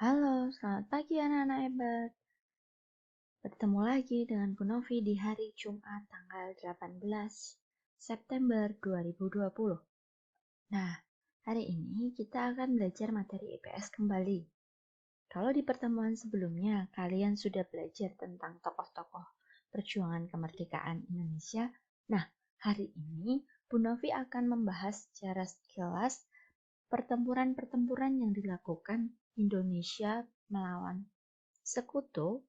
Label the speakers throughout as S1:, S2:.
S1: Halo, selamat pagi anak-anak hebat. Bertemu lagi dengan Bu Novi di hari Jumat tanggal 18 September 2020. Nah, hari ini kita akan belajar materi IPS kembali. Kalau di pertemuan sebelumnya kalian sudah belajar tentang tokoh-tokoh perjuangan kemerdekaan Indonesia, nah hari ini Bu Novi akan membahas secara sekilas pertempuran-pertempuran yang dilakukan Indonesia melawan Sekutu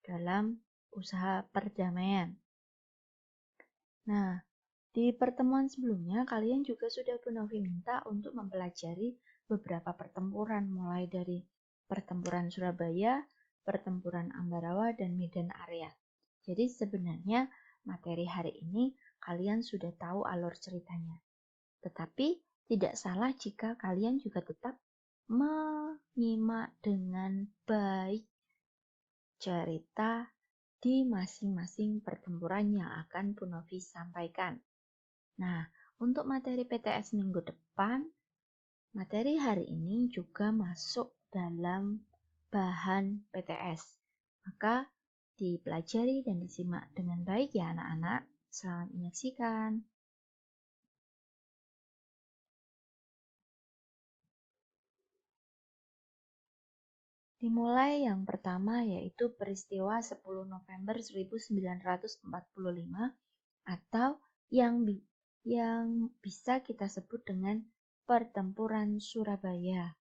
S1: dalam usaha perdamaian. Nah, di pertemuan sebelumnya kalian juga sudah Bu Novi minta untuk mempelajari beberapa pertempuran mulai dari pertempuran Surabaya, pertempuran Ambarawa, dan Medan Area. Jadi sebenarnya materi hari ini kalian sudah tahu alur ceritanya. Tetapi tidak salah jika kalian juga tetap menyimak dengan baik cerita di masing-masing pertempuran yang akan Bu Novi sampaikan. Nah, untuk materi PTS minggu depan, materi hari ini juga masuk dalam bahan PTS. Maka dipelajari dan disimak dengan baik ya anak-anak. Selamat menyaksikan. Dimulai yang pertama yaitu peristiwa 10 November 1945 atau yang bisa kita sebut dengan Pertempuran Surabaya.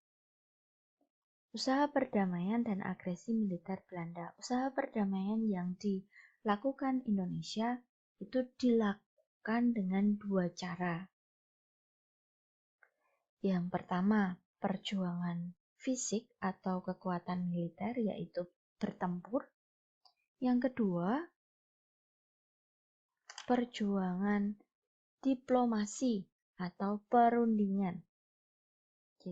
S1: Usaha perdamaian dan agresi militer Belanda. Usaha perdamaian yang dilakukan Indonesia itu dilakukan dengan dua cara. Yang pertama, perjuangan fisik atau kekuatan militer yaitu bertempur. Yang kedua, perjuangan diplomasi atau perundingan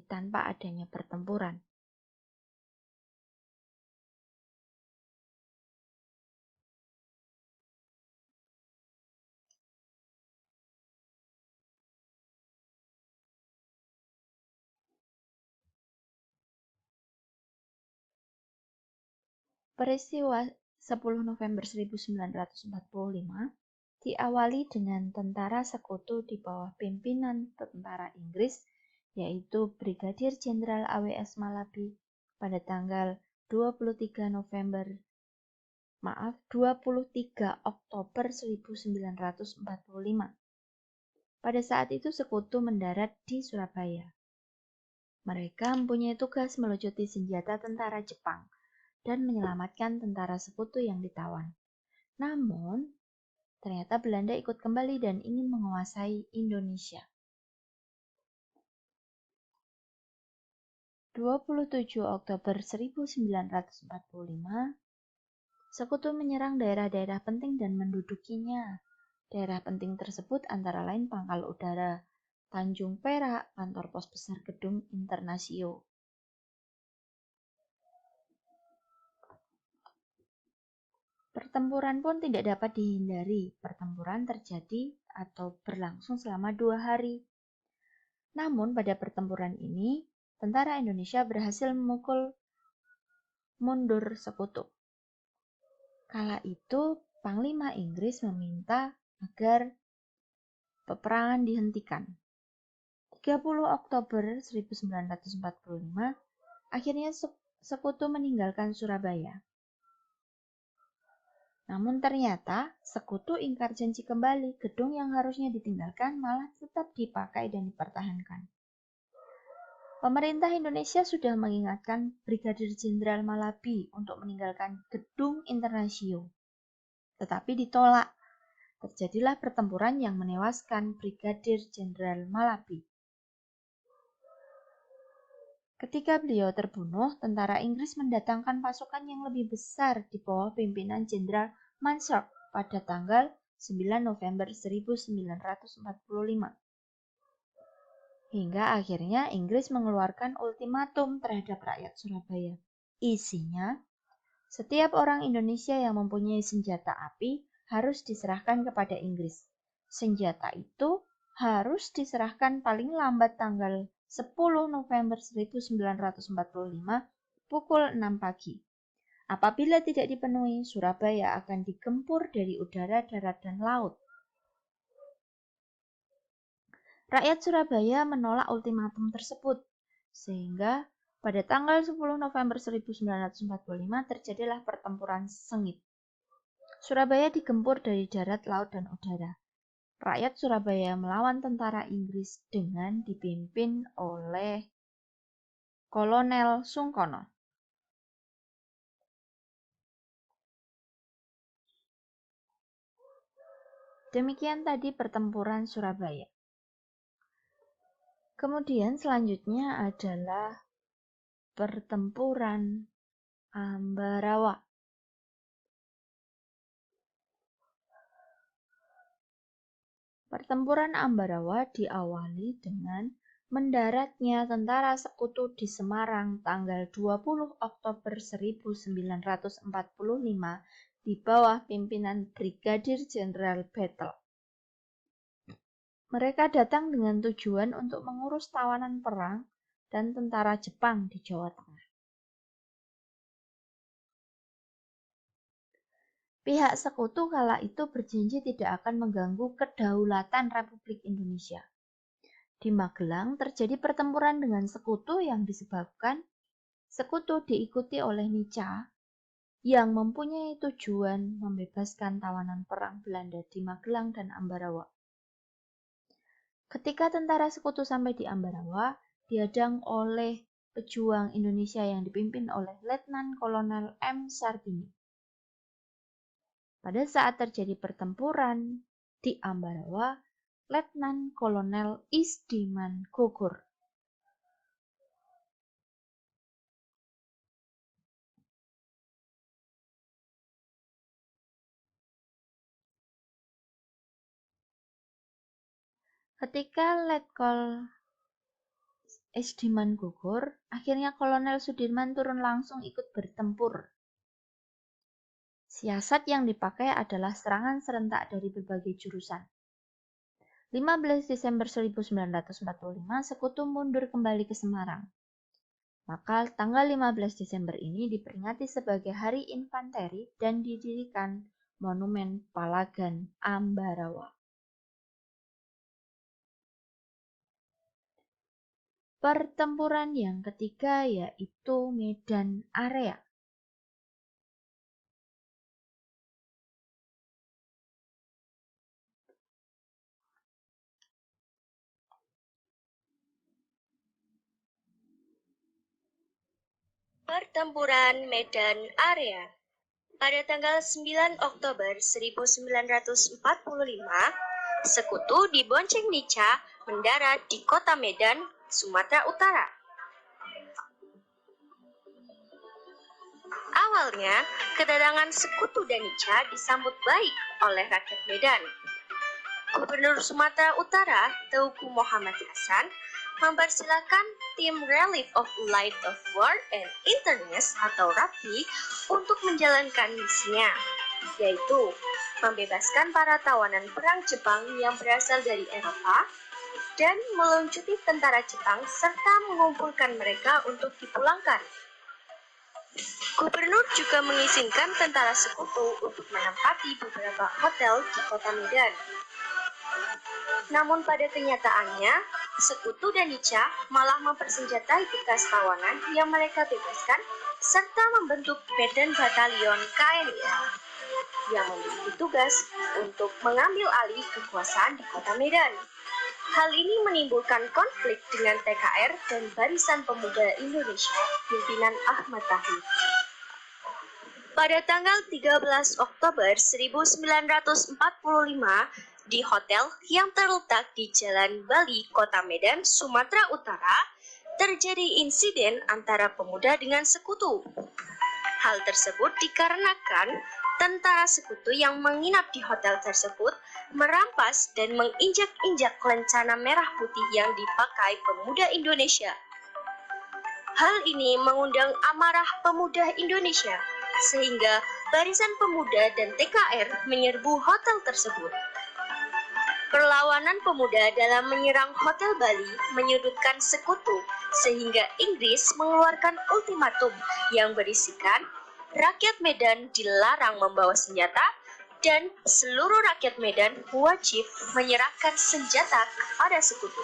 S1: tanpa adanya pertempuran. Peristiwa 10 November 1945 diawali dengan tentara sekutu di bawah pimpinan tentara Inggris, yaitu Brigadir Jenderal AWS Malabi pada tanggal 23 Oktober 1945. Pada saat itu sekutu mendarat di Surabaya. Mereka mempunyai tugas melucuti senjata tentara Jepang dan menyelamatkan tentara sekutu yang ditawan. Namun, ternyata Belanda ikut kembali dan ingin menguasai Indonesia. 27 Oktober 1945, sekutu menyerang daerah-daerah penting dan mendudukinya. Daerah penting tersebut antara lain Pangkal Udara Tanjung Perak, kantor pos besar Gedung Internasio. Pertempuran pun tidak dapat dihindari. Pertempuran terjadi atau berlangsung selama 2 hari. Namun pada pertempuran ini, tentara Indonesia berhasil memukul mundur sekutu. Kala itu, Panglima Inggris meminta agar peperangan dihentikan. 30 Oktober 1945, akhirnya sekutu meninggalkan Surabaya. Namun ternyata sekutu ingkar janji kembali, gedung yang harusnya ditinggalkan malah tetap dipakai dan dipertahankan. Pemerintah Indonesia sudah mengingatkan Brigadir Jenderal Malabi untuk meninggalkan Gedung Internasio, tetapi ditolak. Terjadilah pertempuran yang menewaskan Brigadir Jenderal Malabi. Ketika beliau terbunuh, tentara Inggris mendatangkan pasukan yang lebih besar di bawah pimpinan Jenderal Mansard pada tanggal 9 November 1945. Hingga akhirnya Inggris mengeluarkan ultimatum terhadap rakyat Surabaya. Isinya, setiap orang Indonesia yang mempunyai senjata api harus diserahkan kepada Inggris. Senjata itu harus diserahkan paling lambat tanggal 10 November 1945 pukul 6 pagi. Apabila tidak dipenuhi, Surabaya akan digempur dari udara, darat, dan laut. Rakyat Surabaya menolak ultimatum tersebut, sehingga pada tanggal 10 November 1945 terjadilah pertempuran sengit. Surabaya digempur dari darat, laut, dan udara. Rakyat Surabaya melawan tentara Inggris dengan dipimpin oleh Kolonel Sungkono. Demikian tadi pertempuran Surabaya. Kemudian selanjutnya adalah pertempuran Ambarawa. Pertempuran Ambarawa diawali dengan mendaratnya tentara sekutu di Semarang tanggal 20 Oktober 1945 di bawah pimpinan Brigadir Jenderal Battle. Mereka datang dengan tujuan untuk mengurus tawanan perang dan tentara Jepang di Jawa Tengah. Pihak sekutu kala itu berjanji tidak akan mengganggu kedaulatan Republik Indonesia. Di Magelang terjadi pertempuran dengan sekutu yang disebabkan sekutu diikuti oleh Nica yang mempunyai tujuan membebaskan tawanan perang Belanda di Magelang dan Ambarawa. Ketika tentara sekutu sampai di Ambarawa, dihadang oleh pejuang Indonesia yang dipimpin oleh Letnan Kolonel M. Sarbini. Pada saat terjadi pertempuran di Ambarawa, Letnan Kolonel Isdiman gugur. Ketika Letkol Isdiman gugur, akhirnya Kolonel Sudirman turun langsung ikut bertempur. Siasat yang dipakai adalah serangan serentak dari berbagai jurusan. 15 Desember 1945, sekutu mundur kembali ke Semarang. Maka tanggal 15 Desember ini diperingati sebagai Hari Infanteri dan didirikan Monumen Palagan Ambarawa. Pertempuran yang ketiga yaitu Medan Area.
S2: Pertempuran Medan Area. Pada tanggal 9 Oktober 1945, sekutu di Bonceng Nica mendarat di kota Medan, Sumatera Utara. Awalnya, kedatangan sekutu dan Nica disambut baik oleh rakyat Medan. Gubernur Sumatera Utara, Teuku Muhammad Hasan, mempersilahkan tim Relief of Light of War and Internet atau RAPI untuk menjalankan misinya, yaitu membebaskan para tawanan perang Jepang yang berasal dari Eropa dan meluncuti tentara Jepang serta mengumpulkan mereka untuk dipulangkan. Gubernur juga mengizinkan tentara sekutu untuk menempati beberapa hotel di kota Medan. Namun pada kenyataannya, sekutu dan Nica malah mempersenjatai bekas tawanan yang mereka bebaskan serta membentuk Medan Batalion KNI yang memiliki tugas untuk mengambil alih kekuasaan di kota Medan. Hal ini menimbulkan konflik dengan TKR dan Barisan Pemuda Indonesia pimpinan Ahmad Tahir. Pada tanggal 13 Oktober 1945, di hotel yang terletak di Jalan Bali, Kota Medan, Sumatera Utara, terjadi insiden antara pemuda dengan sekutu. Hal tersebut dikarenakan tentara sekutu yang menginap di hotel tersebut merampas dan menginjak-injak lencana merah putih yang dipakai pemuda Indonesia. Hal ini mengundang amarah pemuda Indonesia, sehingga Barisan Pemuda dan TKR menyerbu hotel tersebut. Perlawanan pemuda dalam menyerang Hotel Bali menyudutkan sekutu sehingga Inggris mengeluarkan ultimatum yang berisikan rakyat Medan dilarang membawa senjata dan seluruh rakyat Medan wajib menyerahkan senjata kepada sekutu.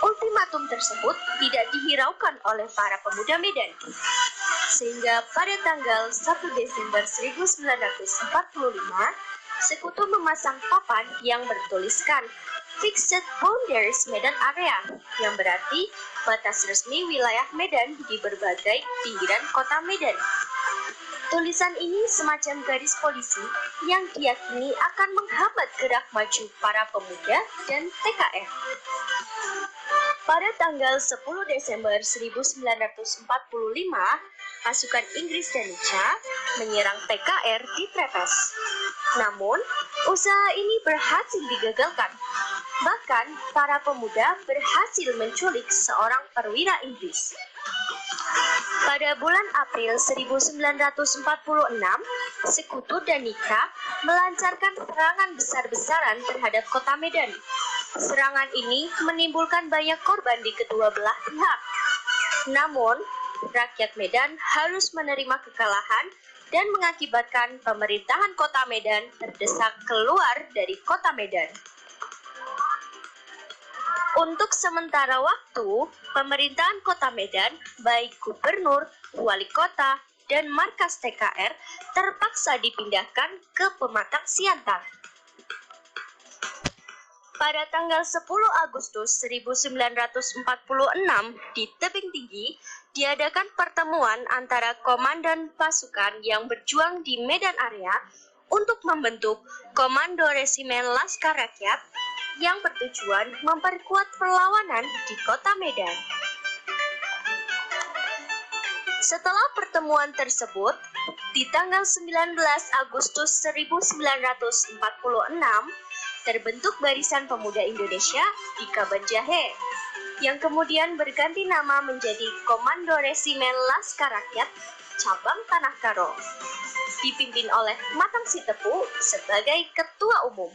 S2: Ultimatum tersebut tidak dihiraukan oleh para pemuda Medan, sehingga pada tanggal 1 Desember 1945, sekutu memasang papan yang bertuliskan Fixed Boundaries Medan Area, yang berarti batas resmi wilayah Medan di berbagai pinggiran kota Medan. Tulisan ini semacam garis polisi yang diyakini akan menghambat gerak maju para pemuda dan TKR. Pada tanggal 10 Desember 1945, pasukan Inggris dan Nica menyerang PKR di Trepes. Namun, usaha ini berhasil digagalkan. Bahkan, para pemuda berhasil menculik seorang perwira Inggris. Pada bulan April 1946, Sekutu dan Nica melancarkan serangan besar-besaran terhadap kota Medan. Serangan ini menimbulkan banyak korban di kedua belah pihak. Namun, rakyat Medan harus menerima kekalahan dan mengakibatkan pemerintahan kota Medan terdesak keluar dari kota Medan. Untuk sementara waktu, pemerintahan kota Medan, baik gubernur, wali kota, dan markas TKR terpaksa dipindahkan ke Pematang Siantar. Pada tanggal 10 Agustus 1946 di Tebing Tinggi, diadakan pertemuan antara komandan pasukan yang berjuang di Medan Area untuk membentuk Komando Resimen Laskar Rakyat yang bertujuan memperkuat perlawanan di kota Medan. Setelah pertemuan tersebut, di tanggal 19 Agustus 1946, terbentuk Barisan Pemuda Indonesia di Kabanjahe, yang kemudian berganti nama menjadi Komando Resimen Laskar Rakyat Cabang Tanah Karo, dipimpin oleh Matang Sitepu sebagai Ketua Umum.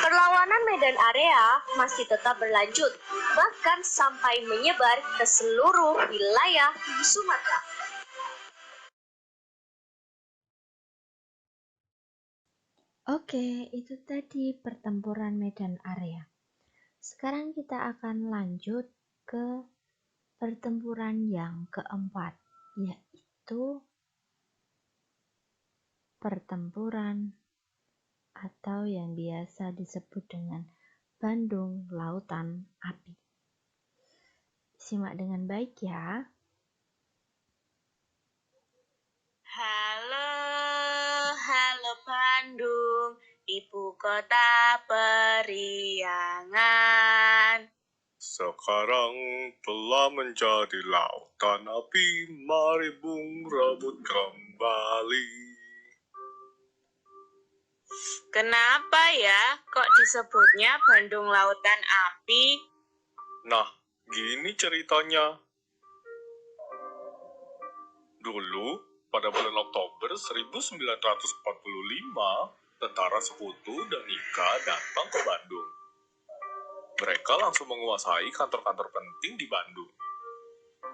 S2: Perlawanan Medan Area masih tetap berlanjut, bahkan sampai menyebar ke seluruh wilayah di Sumatera.
S1: Oke, itu tadi pertempuran Medan Area. Sekarang kita akan lanjut ke pertempuran yang keempat, yaitu pertempuran atau yang biasa disebut dengan Bandung Lautan Api. Simak dengan baik ya.
S3: Halo Bandung, ibu kota periangan.
S4: Sekarang telah menjadi lautan api, mari bung rebut kembali.
S3: Kenapa ya kok disebutnya Bandung Lautan Api?
S4: Nah, gini ceritanya. Dulu, pada bulan Oktober 1945, tentara Sekutu dan Nica datang ke Bandung. Mereka langsung menguasai kantor-kantor penting di Bandung.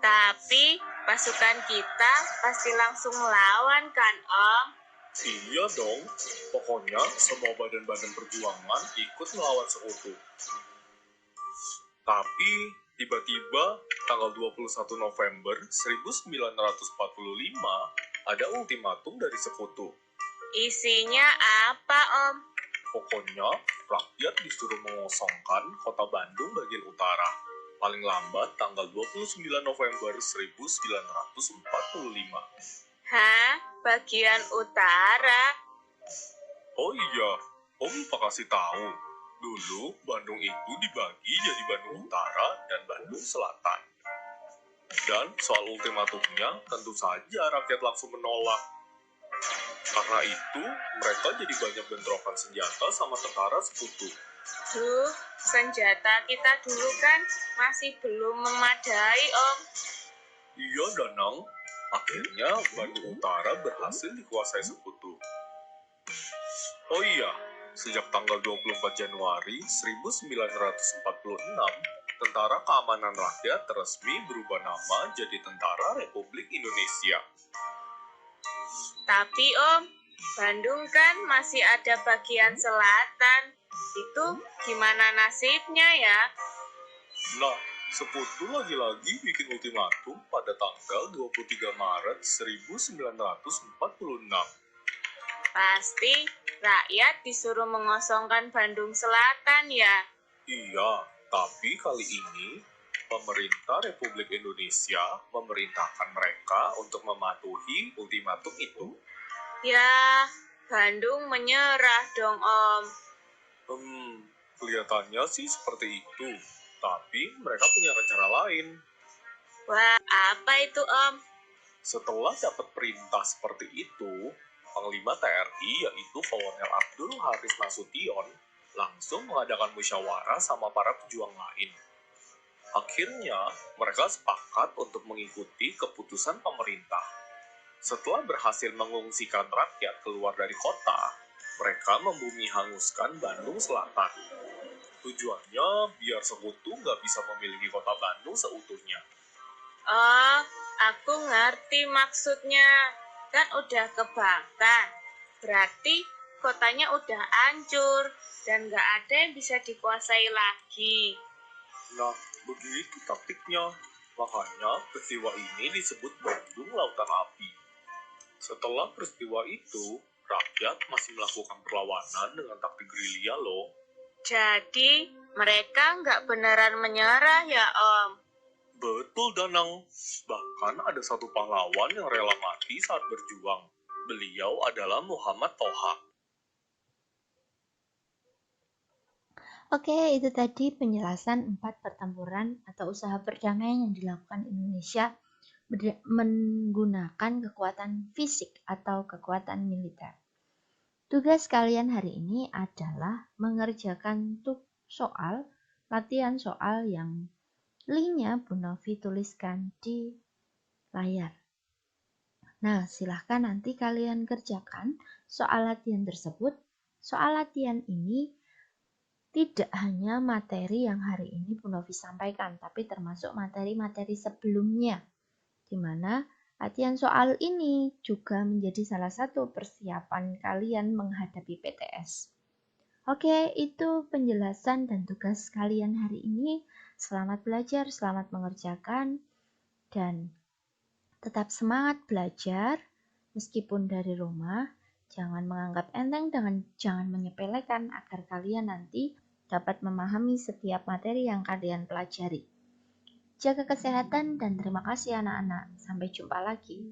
S3: Tapi pasukan kita pasti langsung lawan kan, Om?
S4: Iya dong, pokoknya semua badan-badan perjuangan ikut melawan Sekutu. Tapi tiba-tiba tanggal 21 November 1945 ada ultimatum dari Sekutu.
S3: Isinya apa, Om?
S4: Pokoknya rakyat disuruh mengosongkan kota Bandung bagian utara. Paling lambat tanggal 29 November 1945.
S3: Hah? Bagian utara?
S4: Oh iya, Om lupa kasih tahu. Dulu Bandung itu dibagi jadi Bandung Utara dan Bandung Selatan. Dan soal ultimatumnya tentu saja rakyat langsung menolak. Karena itu mereka jadi banyak bentrokan senjata sama tentara Sekutu.
S3: Duh, senjata kita dulu kan masih belum memadai, Om.
S4: Iya, Danang. Akhirnya Bandung Utara berhasil dikuasai Sekutu. Oh iya, sejak tanggal 24 Januari 1946, Tentara Keamanan Rakyat resmi berubah nama jadi Tentara Republik Indonesia.
S3: Tapi Om, Bandung kan masih ada bagian selatan. Itu gimana nasibnya ya?
S4: Nah, Sekutu lagi-lagi bikin ultimatum pada tanggal 23 Maret 1946.
S3: Pasti rakyat disuruh mengosongkan Bandung Selatan ya.
S4: Iya, tapi kali ini pemerintah Republik Indonesia memerintahkan mereka untuk mematuhi ultimatum itu.
S3: Ya, Bandung menyerah dong Om.
S4: Kelihatannya sih seperti itu, tapi mereka punya rencana lain.
S3: Wah, apa itu Om?
S4: Setelah dapat perintah seperti itu, Panglima TNI yaitu Kolonel Abdul Haris Nasution langsung mengadakan musyawarah sama para pejuang lain. Akhirnya, mereka sepakat untuk mengikuti keputusan pemerintah. Setelah berhasil mengungsikan rakyat keluar dari kota, mereka membumi hanguskan Bandung Selatan. Tujuannya biar Sekutu nggak bisa memiliki kota Bandung seutuhnya.
S3: Oh, aku ngerti maksudnya. Kan udah kebakar. Berarti kotanya udah hancur dan nggak ada yang bisa dikuasai lagi.
S4: Nah, begitu taktiknya. Makanya peristiwa ini disebut Bandung Lautan Api. Setelah peristiwa itu, rakyat masih melakukan perlawanan dengan taktik gerilya loh.
S3: Jadi, mereka nggak beneran menyerah ya, Om?
S4: Betul, Danang. Bahkan ada satu pahlawan yang rela mati saat berjuang. Beliau adalah Muhammad Toha.
S1: Oke, itu tadi penjelasan 4 pertempuran atau usaha perdamaian yang dilakukan Indonesia menggunakan kekuatan fisik atau kekuatan militer. Tugas kalian hari ini adalah mengerjakan latihan soal yang linknya Bu Novi tuliskan di layar. Nah, silahkan nanti kalian kerjakan soal latihan tersebut. Soal latihan ini tidak hanya materi yang hari ini Bu Novi sampaikan, tapi termasuk materi-materi sebelumnya, di mana latihan soal ini juga menjadi salah satu persiapan kalian menghadapi PTS. Oke, itu penjelasan dan tugas kalian hari ini. Selamat belajar, selamat mengerjakan, dan tetap semangat belajar meskipun dari rumah. Jangan menganggap enteng dan jangan menyepelekan agar kalian nanti dapat memahami setiap materi yang kalian pelajari. Jaga kesehatan dan terima kasih anak-anak. Sampai jumpa lagi.